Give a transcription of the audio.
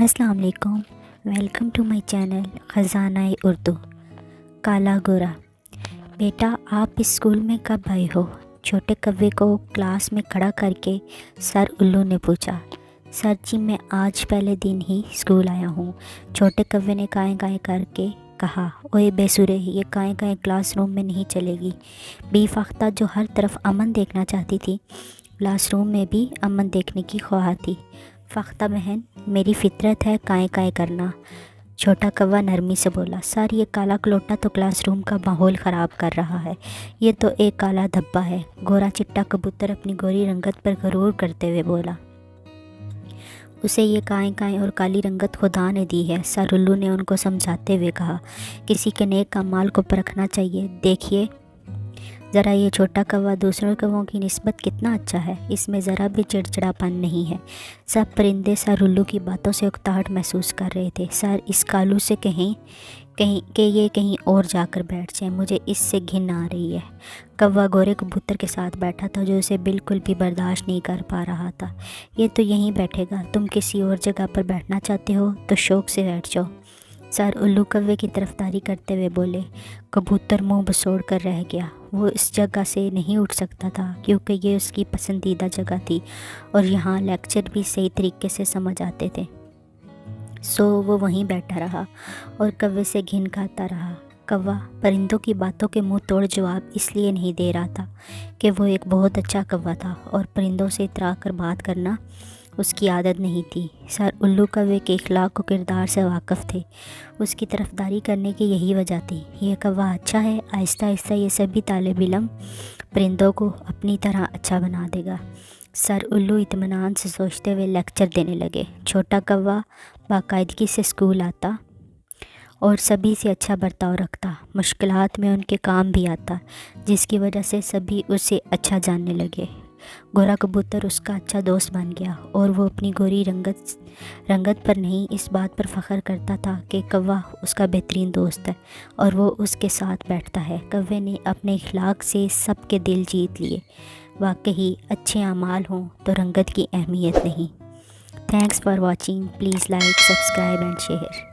السلام علیکم، welcome to my channel خزانہ اردو۔ کالا گورا۔ بیٹا آپ اسکول میں کب آئے ہو؟ چھوٹے کوے کو کلاس میں کھڑا کر کے سر الو نے پوچھا۔ سر جی میں آج پہلے دن ہی اسکول آیا ہوں، چھوٹے کوے نے کائیں کائیں کر کے کہا۔ اوئے بے سورے، یہ کائیں کائیں کلاس روم میں نہیں چلے گی۔ بی فاختہ جو ہر طرف امن دیکھنا چاہتی تھی، کلاس روم میں بھی امن دیکھنے کی خواہاں تھی۔ فاختہ بہن، میری فطرت ہے کائیں کائیں کرنا، چھوٹا کوا نرمی سے بولا۔ سر یہ کالا کلوٹا تو کلاس روم کا ماحول خراب کر رہا ہے، یہ تو ایک کالا دھبا ہے، گورا چٹا کبوتر اپنی گوری رنگت پر غرور کرتے ہوئے بولا۔ اسے یہ کائیں کائیں اور کالی رنگت خدا نے دی ہے، سر الو نے ان کو سمجھاتے ہوئے کہا۔ کسی کے نیک اعمال کو پرکھنا چاہیے، دیکھیے ذرا یہ چھوٹا کوا دوسروں کووں کی نسبت کتنا اچھا ہے، اس میں ذرا بھی چڑچڑاپن نہیں ہے۔ سب پرندے سر الو کی باتوں سے اکتاہٹ محسوس کر رہے تھے۔ سر اس کالو سے کہیں کہ یہ کہیں اور جا کر بیٹھ جائے، مجھے اس سے گھن آ رہی ہے۔ کوا گورے کبوتر کے ساتھ بیٹھا تھا جو اسے بالکل بھی برداشت نہیں کر پا رہا تھا۔ یہ تو یہیں بیٹھے گا، تم کسی اور جگہ پر بیٹھنا چاہتے ہو تو شوق سے بیٹھ جاؤ، سر الو کوے کی طرفداری کرتے ہوئے بولے۔ کبوتر منہ بسوڑ کر رہ گیا، وہ اس جگہ سے نہیں اٹھ سکتا تھا کیونکہ یہ اس کی پسندیدہ جگہ تھی اور یہاں لیکچر بھی صحیح طریقے سے سمجھ آتے تھے۔ سو وہ وہیں بیٹھا رہا اور کوے سے گھن کھاتا رہا۔ کوا پرندوں کی باتوں کے منہ توڑ جواب اس لیے نہیں دے رہا تھا کہ وہ ایک بہت اچھا کوا تھا اور پرندوں سے اترا کر بات کرنا اس کی عادت نہیں تھی۔ سر الو کوے کے اخلاق و کردار سے واقف تھے، اس کی طرفداری کرنے کی یہی وجہ تھی۔ یہ کوا اچھا ہے، آہستہ آہستہ یہ سبھی طالب علم پرندوں کو اپنی طرح اچھا بنا دے گا، سر الو اطمینان سے سوچتے ہوئے لیکچر دینے لگے۔ چھوٹا کوا باقاعدگی سے اسکول آتا اور سبھی سے اچھا برتاؤ رکھتا، مشکلات میں ان کے کام بھی آتا، جس کی وجہ سے سبھی اسے اچھا جاننے لگے۔ گورا کبوتر اس کا اچھا دوست بن گیا اور وہ اپنی گوری رنگت پر نہیں، اس بات پر فخر کرتا تھا کہ کوا اس کا بہترین دوست ہے اور وہ اس کے ساتھ بیٹھتا ہے۔ کوے نے اپنے اخلاق سے سب کے دل جیت لیے۔ واقعی اچھے اعمال ہوں تو رنگت کی اہمیت نہیں۔ Thanks for watching, please like, subscribe and share.